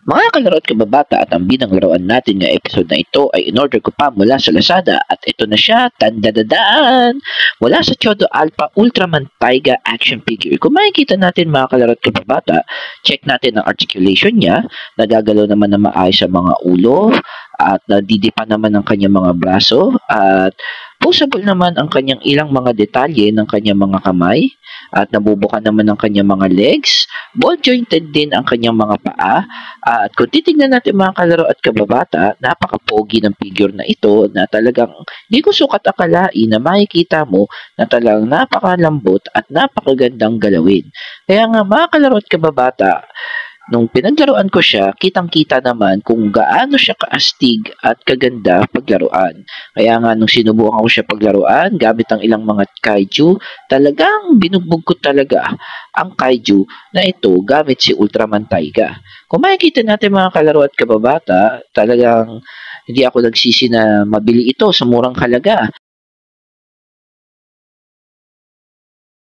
Mga kalaro at kababata at ang binang laruan natin nga episode na ito ay in-order ko pa mula sa Lazada at ito na siya, tandadadaan! Mula sa Chodo Alpha Ultraman Taiga action figure. Kung makikita natin mga kalaro at kababata, check natin ang articulation niya, nagagalaw naman na maayos sa mga ulo at nadidipa naman ang kanyang mga braso at pusable naman ang kanyang ilang mga detalye ng kanyang mga kamay at nabubuka naman ang kanyang mga legs, ball jointed din ang kanyang mga paa at kung titignan natin mga kalaro at kababata, napaka-pogi ng figure na ito na talagang hindi ko sukat akalain na makikita mo na talagang napakalambot at napakagandang galawin. Kaya nga mga kalaro at kababata, nung pinaglaruan ko siya, kitang-kita naman kung gaano siya kaastig at kaganda paglaruan. Kaya nga nung sinubukan ko siya paglaruan, gamit ang ilang mga kaiju, talagang binugbog ko talaga ang kaiju na ito gamit si Ultraman Taiga. Kung makikita natin mga kalaro at kababata, talagang hindi ako nagsisi na mabili ito sa murang halaga.